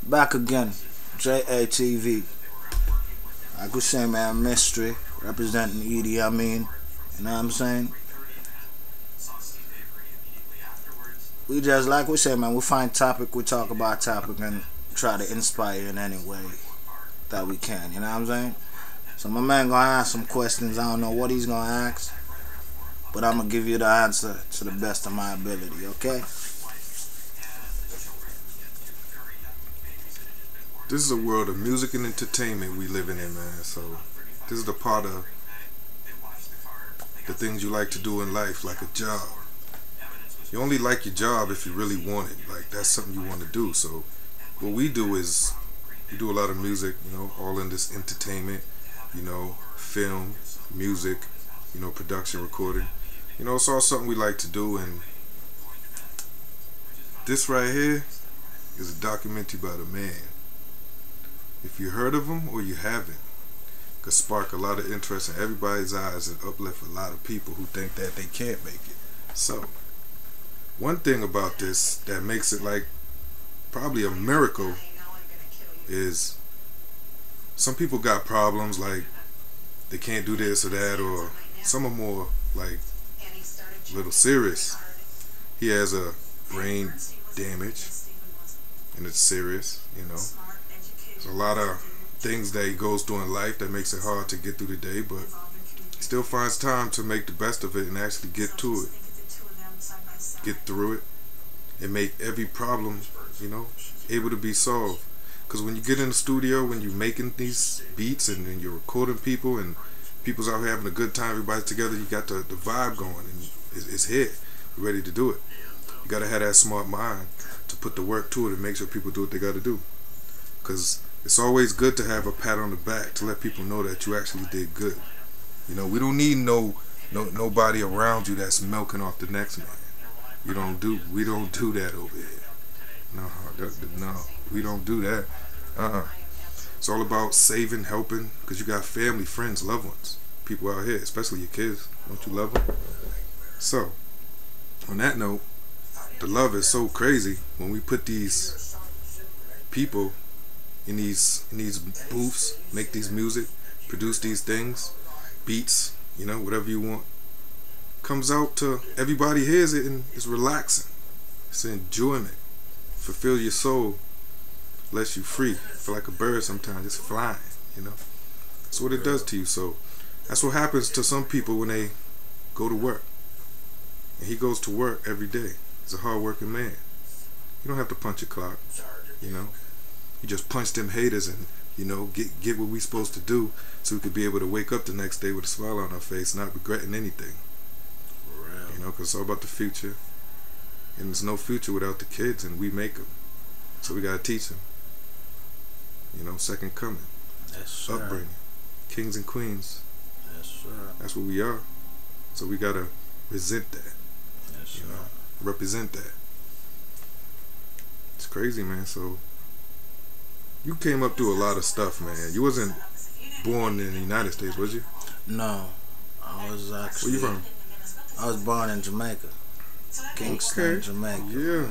Back again, JATV. Like we say, man, mystery, representing Edie, I mean. You know what I'm saying? We just, like we say, man, we find topic, we talk about topic, and try to inspire in any way that we can. You know what I'm saying? So my man gonna ask some questions. I don't know what he's gonna ask, but I'm gonna give you the answer to the best of my ability, okay? This is a world of music and entertainment we living in, man. So this is the part of the things you like to do in life, like a job. You only like your job if you really want it. Like, that's something you want to do. So what we do is we do a lot of music, you know, all in this entertainment, you know, film, music, you know, production, recording. You know, it's all something we like to do. And this right here is a documentary about a man. If you heard of him or you haven't, could spark a lot of interest in everybody's eyes and uplift a lot of people who think that they can't make it. So, one thing about this that makes it like probably a miracle is some people got problems like they can't do this or that, or some are more like a little serious. He has a brain damage and it's serious, you know. There's a lot of things that he goes through in life that makes it hard to get through the day, but he still finds time to make the best of it and actually get to it, get through it, and make every problem, you know, able to be solved. Because when you get in the studio, when you're making these beats and then you're recording people and people's out here having a good time, everybody's together, you got the vibe going and it's here, you're ready to do it. You got to have that smart mind to put the work to it and make sure people do what they got to do. Because it's always good to have a pat on the back to let people know that you actually did good. You know, we don't need nobody around you that's milking off the next man. We don't do that over here. No, we don't do that. It's all about saving, helping, because you got family, friends, loved ones, people out here, especially your kids. Don't you love them? So, on that note, the love is so crazy when we put these people in these booths, make these music, produce these things, beats, you know, whatever you want. Comes out to everybody hears it and it's relaxing. It's enjoyment. Fulfill your soul, lets you free. Feel like a bird sometimes, just flying, you know. That's what it does to you. So that's what happens to some people when they go to work. And he goes to work every day. He's a hard-working man. You don't have to punch a clock, you know. You just punch them haters and, you know, get what we supposed to do so we could be able to wake up the next day with a smile on our face, not regretting anything. You know, because it's all about the future. And there's no future without the kids, and we make them. So we got to teach them. You know, second coming. Yes, upbringing. Kings and queens. Yes, sir. That's what we are. So we got to resent that. Yes, you know, represent that. It's crazy, man. So you came up through a lot of stuff, man. You wasn't born in the United States, was you? No. I was actually... Where you from? I was born in Jamaica. Kingston, okay. Jamaica. Yeah.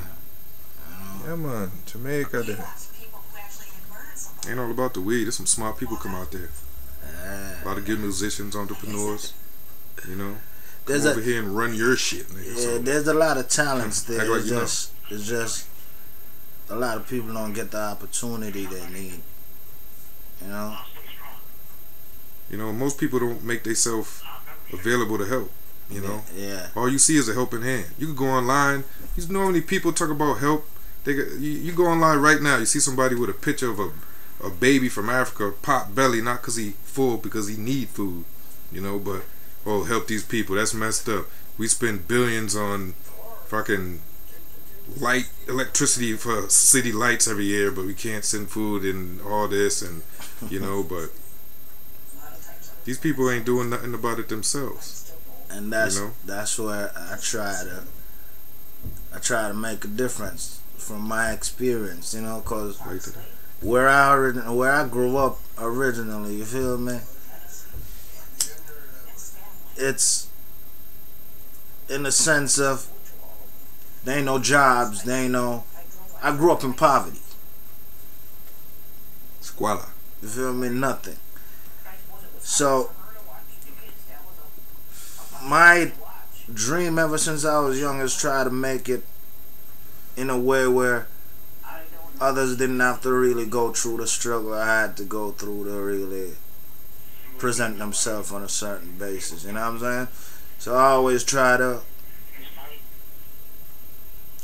Yeah, man. Jamaica there. Ain't all about the weed. There's some smart people come out there. A lot of good musicians, entrepreneurs. You know? Come over here and run your shit, nigga. Yeah, so, there's a lot of talents there. like It's just a lot of people don't get the opportunity they need. You know? You know, most people don't make themselves available to help. You know? Yeah. All you see is a helping hand. You can go online. You know how many people talk about help? You go online right now. You see somebody with a picture of a baby from Africa, pot belly, not because he full, because he need food. You know, but oh, help these people. That's messed up. We spend billions on fucking electricity for city lights every year, but we can't send food and all this, and you know, but these people ain't doing nothing about it themselves. And that's where I try to make a difference from my experience, you know, cause where I grew up originally, you feel me? It's in the sense of there ain't no jobs, there ain't no. I grew up in poverty. Squala. You feel me? Nothing. So my dream ever since I was young is try to make it in a way where others didn't have to really go through the struggle I had to go through to really present themselves on a certain basis. You know what I'm saying? So I always try to,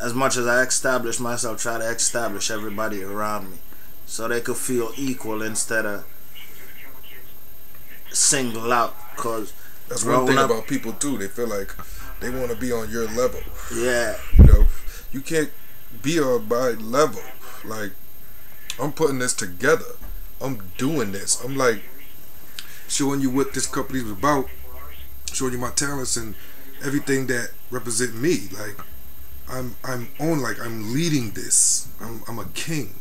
as much as I establish myself, try to establish everybody around me so they could feel equal instead of single out. Cause that's one thing about people too. They feel like they want to be on your level. Yeah. You know, you can't be on my level. Like, I'm putting this together. I'm doing this. I'm like showing you what this company's about, showing you my talents and everything that represent me. Like, I'm on, like, I'm leading this. I'm a king.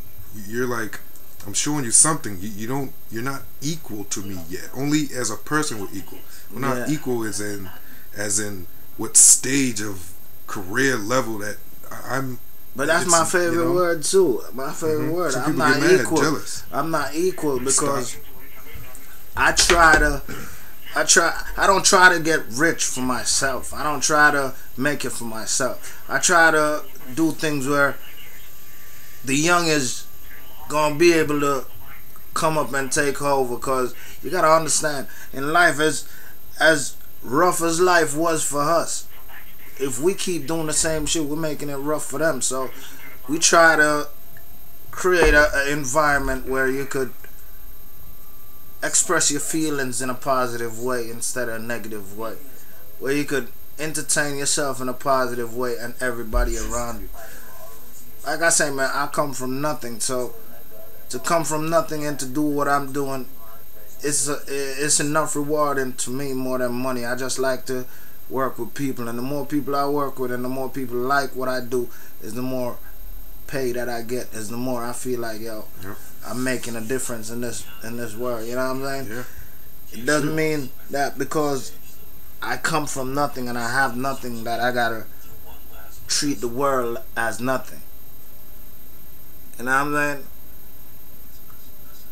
You're like, I'm showing you something. You're not equal to me yet. Only as a person we're equal. We're not equal as in what stage of career level that I'm. But that's my favorite word too. My favorite word. I'm not equal. Jealous. I'm not equal because I don't try to get rich for myself. I don't try to make it for myself. I try to do things where the young is gonna be able to come up and take over. Because you gotta understand, in life, as rough as life was for us, if we keep doing the same shit, we're making it rough for them. So we try to create an environment where you could express your feelings in a positive way instead of a negative way, where you could entertain yourself in a positive way and everybody around you. Like I say, man, I come from nothing. So to come from nothing and to do what I'm doing, it's enough rewarding to me more than money. I just like to work with people, and the more people I work with and the more people like what I do, is the more pay that I get, is the more I feel like, yo, I'm making a difference in this world. You know what I'm saying? Yeah. It doesn't mean that because I come from nothing and I have nothing that I gotta treat the world as nothing. You know what I'm saying?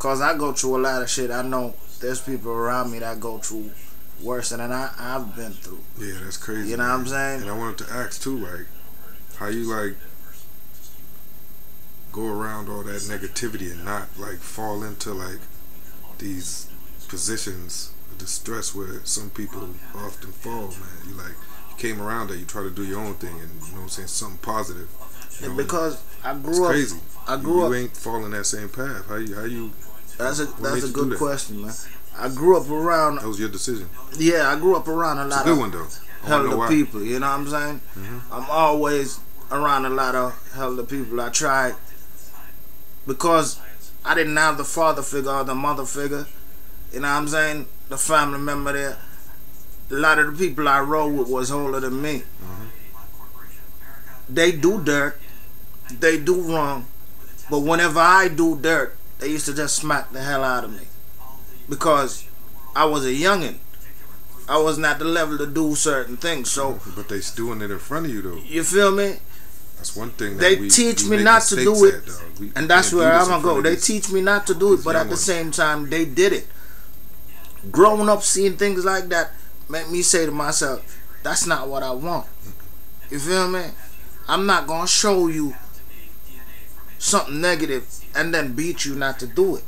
Cause I go through a lot of shit. I know there's people around me that go through worse than I've been through. Yeah, that's crazy. You know what I'm saying? And I wanted to ask too, like, how you like go around all that negativity and not like fall into like these positions of distress where some people often fall, man. You like, you came around that, you try to do your own thing, and you know what I'm saying, something positive. You know, because I grew up. Crazy. You ain't following that same path. How you? That's a good question, man. I grew up around. That was your decision. Yeah, I grew up around a lot good one, though. Hella people. You know what I'm saying? I'm always around a lot of hella people. I tried, because I didn't have the father figure or the mother figure. You know what I'm saying? The family member there. A lot of the people I rode with was older than me. They do dirt. They do wrong. But whenever I do dirt, they used to just smack the hell out of me. Because I was a youngin'. I wasn't at the level to do certain things. So, but they doing it in front of you though. You feel me? That's one thing. They teach me not to do it, and that's where I'm gonna go. They teach me not to do it, but at the same time, they did it. Growing up, seeing things like that, make me say to myself, "That's not what I want." You feel me? I'm not gonna show you something negative and then beat you not to do it.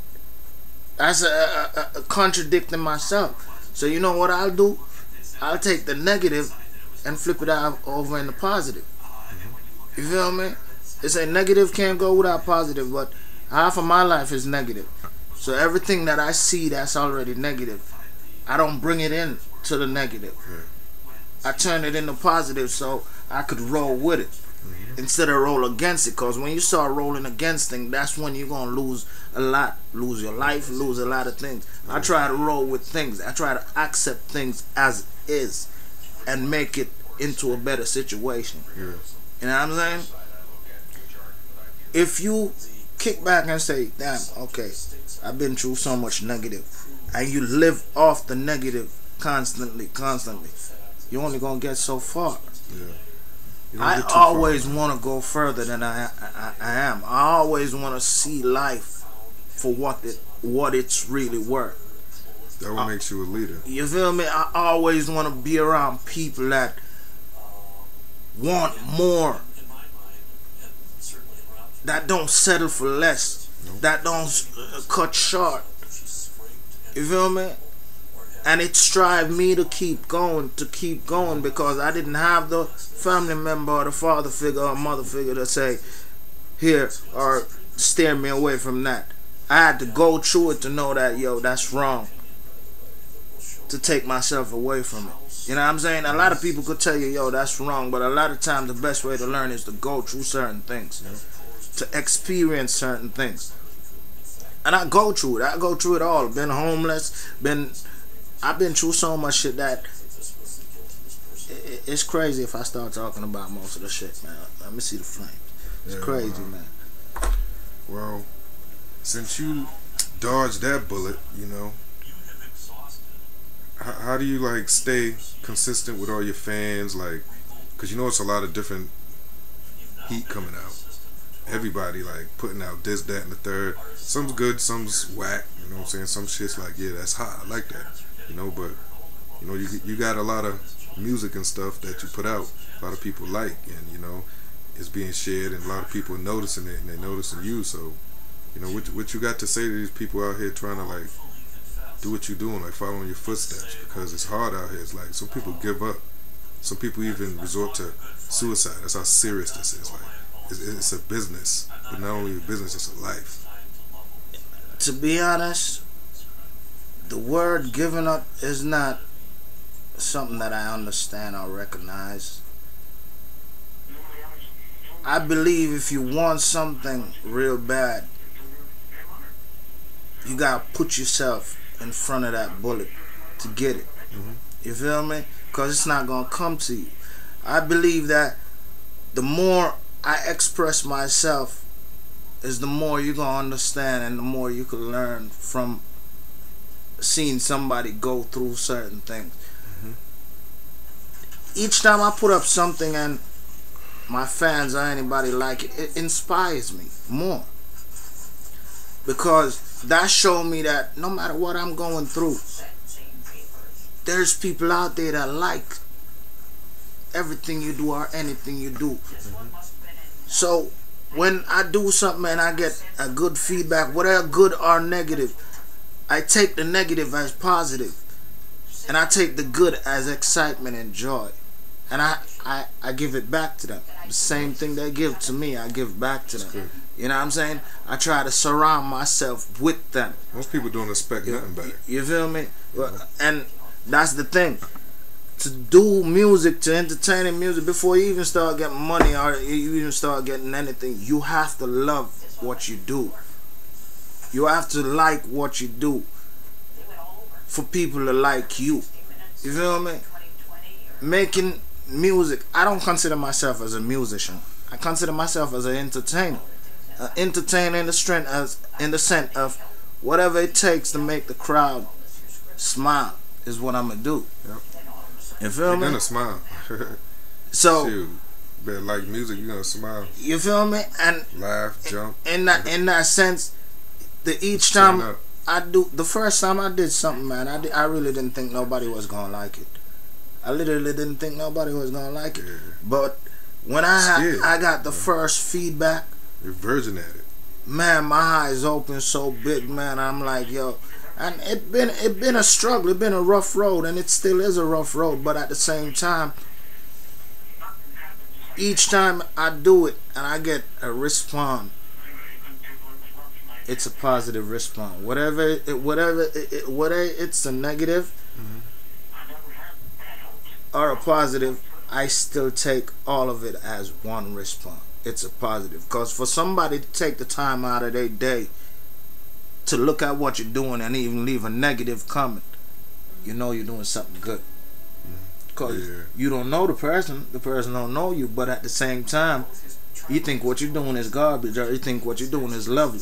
That's a contradicting myself. So you know what I'll do? I'll take the negative and flip it out over in the positive. You feel me? It's a negative can't go without positive, but half of my life is negative. So everything that I see that's already negative, I don't bring it in to the negative. I turn it into positive so I could roll with it instead of roll against it. Because when you start rolling against things, that's when you're going to lose a lot. Lose your life, lose a lot of things. I try to roll with things. I try to accept things as is and make it into a better situation. You know what I'm saying? If you kick back and say, damn, okay, I've been through so much negative, and you live off the negative constantly, you're only going to get so far. I always want to go further than I am. I always want to see life for what it's really worth. That what makes you a leader. You feel me? I always want to be around people that want more, that don't settle for less, that don't cut short. You feel me? And it strive me to keep going, because I didn't have the family member or the father figure or mother figure to say, here, or steer me away from that. I had to go through it to know that, yo, that's wrong, to take myself away from it. You know what I'm saying? A lot of people could tell you, yo, that's wrong, but a lot of times the best way to learn is to go through certain things, to experience certain things. And I go through it. I go through it all. Been homeless, I've been through so much shit that it's crazy if I start talking about most of the shit, man. Let me see the flames. It's crazy, man. Well, since you dodged that bullet, you know, how do you like stay consistent with all your fans? Like, cause you know it's a lot of different heat coming out. Everybody like putting out this, that, and the third. Some's good, some's whack. You know what I'm saying? Some shit's like, yeah, that's hot. I like that. You know, but you know, you got a lot of music and stuff that you put out. A lot of people like, and you know, it's being shared, and a lot of people are noticing it, and they're noticing you. So, you know, what you got to say to these people out here trying to like do what you're doing, like following your footsteps, because it's hard out here. It's like some people give up. Some people even resort to suicide. That's how serious this is. Like, it's a business, but not only a business, it's a life. To be honest, the word giving up is not something that I understand or recognize. I believe if you want something real bad, you gotta put yourself in front of that bullet to get it. You feel me? Because it's not gonna come to you. I believe that the more I express myself is the more you're gonna understand, and the more you can learn from seeing somebody go through certain things. Each time I put up something and my fans or anybody like it, it inspires me more, because that showed me that no matter what I'm going through, there's people out there that like everything you do or anything you do. So when I do something and I get a good feedback, whether good or negative, I take the negative as positive, and I take the good as excitement and joy, and I give it back to them. The same thing they give to me, I give back to them. You know what I'm saying? I try to surround myself with them. Most people don't expect nothing back. You feel me? And that's the thing. To do music, to entertaining music, before you even start getting money or you even start getting anything, you have to love what you do. You have to like what you do for people to like you. You feel me? Making music, I don't consider myself as a musician. I consider myself as an entertainer. Entertainer in the sense of whatever it takes to make the crowd smile is what I'm gonna do. Yep. You feel You're me? gonna smile. So, shoot, better like music, you're gonna smile. You feel me? And laugh, jump. In that sense, each time I do, the first time I did something, man, I really didn't think nobody was gonna like it. I literally didn't think nobody was gonna like it. But when I got the first feedback, you're virgin at it. Man, my eyes open so big, man. I'm like, yo, and it been a struggle. It been a rough road, and it still is a rough road. But at the same time, each time I do it and I get a response, it's a positive response. Whatever it's a negative or a positive, I still take all of it as one response. It's a positive, because for somebody to take the time out of their day to look at what you're doing and even leave a negative comment, you know you're doing something good. Because you don't know the person don't know you, but at the same time, you think what you're doing is garbage, or you think what you're doing is lovely.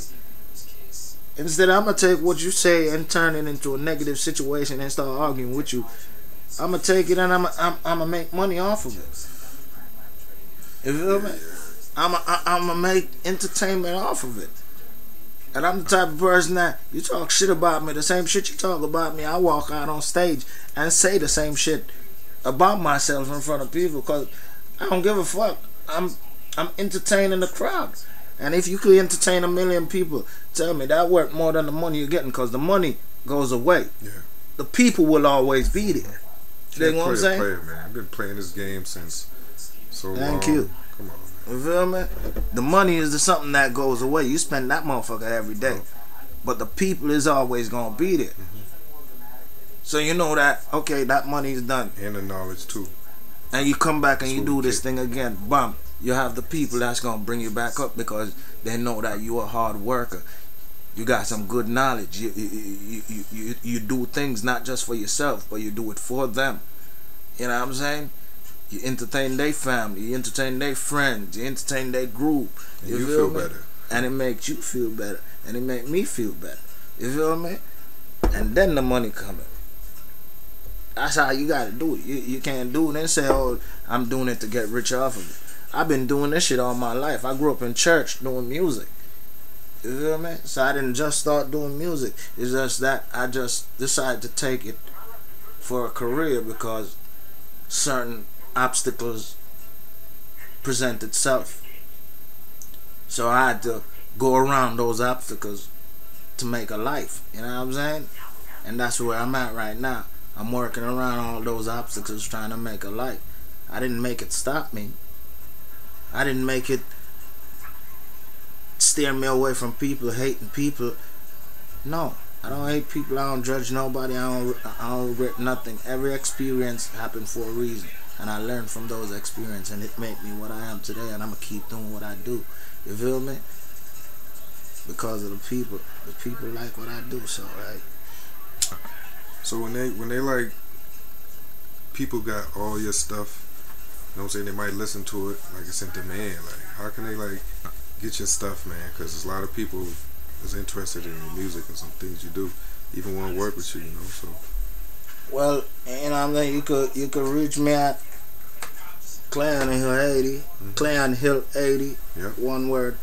Instead, I'm going to take what you say and turn it into a negative situation and start arguing with you. I'm going to take it and I'm going to make money off of it. You feel me? I'm going to make entertainment off of it. And I'm the type of person that you talk shit about me, the same shit you talk about me, I walk out on stage and say the same shit about myself in front of people, because I don't give a fuck. I'm entertaining the crowd. And if you could entertain 1 million people, tell me that worth more than the money you're getting, because the money goes away. Yeah. The people will always be there. You know what I'm saying? Player, man. I've been playing this game since so long. Thank you. Come on, man. You feel me? The money is something that goes away. You spend that motherfucker every day. But the people is always going to be there. So you know that, okay, that money is done. And the knowledge, too. And you come back and you do this thing again. Bam. You have the people that's going to bring you back up, because they know that you're a hard worker. You got some good knowledge. You do things not just for yourself, but you do it for them. You know what I'm saying? You entertain their family, you entertain their friends, you entertain their group. You feel better. And it makes you feel better. And it make me feel better. You feel me? And then the money coming. That's how you gotta do it. You can't do it and say, oh, I'm doing it to get rich off of it. I've been doing this shit all my life. I grew up in church doing music. You feel me? So I didn't just start doing music. It's just that I just decided to take it for a career because certain obstacles present itself. So I had to go around those obstacles to make a life. You know what I'm saying? And that's where I'm at right now. I'm working around all those obstacles trying to make a life. I didn't make it stop me. I didn't make it steer me away from people, hating people. No, I don't hate people. I don't judge nobody. I don't regret nothing. Every experience happened for a reason, and I learned from those experiences, and it made me what I am today. And I'm gonna keep doing what I do. You feel me? Because of the people. The people like what I do. So right. So when they like, people got all your stuff. You know what I'm saying? They might listen to it like it's in demand. Like, how can they like get your stuff, man? Because there's a lot of people is interested in your music and some things you do, even want to work with you. You know, so. Well, you know what I'm saying? You could reach me at Cleon Hill 80, Cleon Hill 80, yep. One word,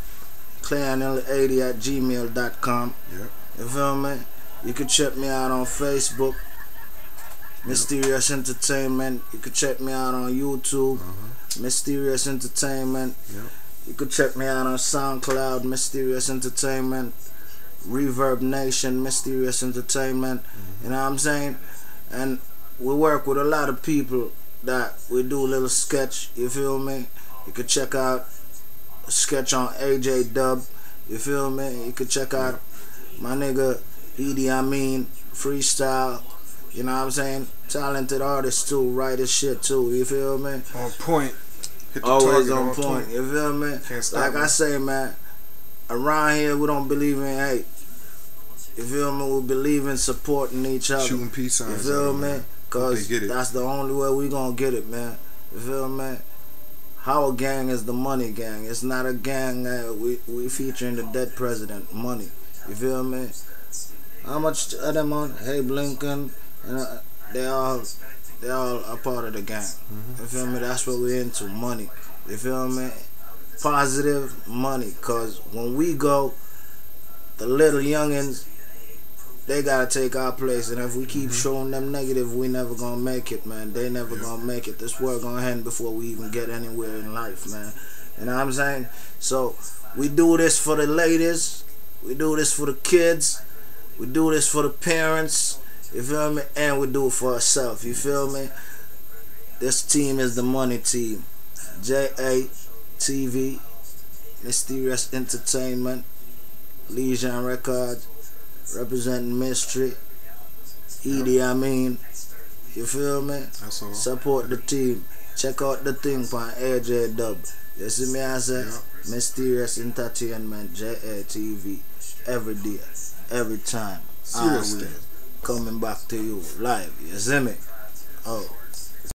Cleon Hill 80 at gmail.com. Yep. You feel me? You could check me out on Facebook, Mysterious Entertainment. You could check me out on YouTube, Mysterious Entertainment. Yep. You could check me out on SoundCloud, Mysterious Entertainment, Reverb Nation, Mysterious Entertainment. You know what I'm saying? And we work with a lot of people that we do a little sketch. You feel me? You could check out a sketch on AJ Dub. You feel me? You could check out my nigga Edie Amin freestyle. You know what I'm saying? Talented artist too, write his shit too. You feel me? On point. Hit the Always target on point. You feel me? Like I say, man, around here we don't believe in hate. You feel me? We believe in supporting each other. Shooting peace signs. You feel me? Cause that's the only way we gonna get it, man. You feel me? Our gang is the money gang. It's not a gang that we featuring the dead president. Money. You feel me? How much of them on? Hey Blinken, and they all a part of the gang. You feel me? That's what we're into. Money. You feel me? Positive money. Cause when we go, the little youngins, they gotta take our place, and if we keep showing them negative, we never gonna make it, man. They never gonna make it. This world gonna end before we even get anywhere in life, man. You know what I'm saying? So we do this for the ladies, we do this for the kids, we do this for the parents. You feel me? And we do it for ourselves. You feel me? This team is the money team. JATV, Mysterious Entertainment, Legion Records. Representing Mystery, Edie Amin. You feel me? That's all. Support the team. Check out the thing on AJ Dub. You see me I say? Mysterious Entertainment, JATV. Every day, every time. Seriously. Coming back to you live. You see me? Oh.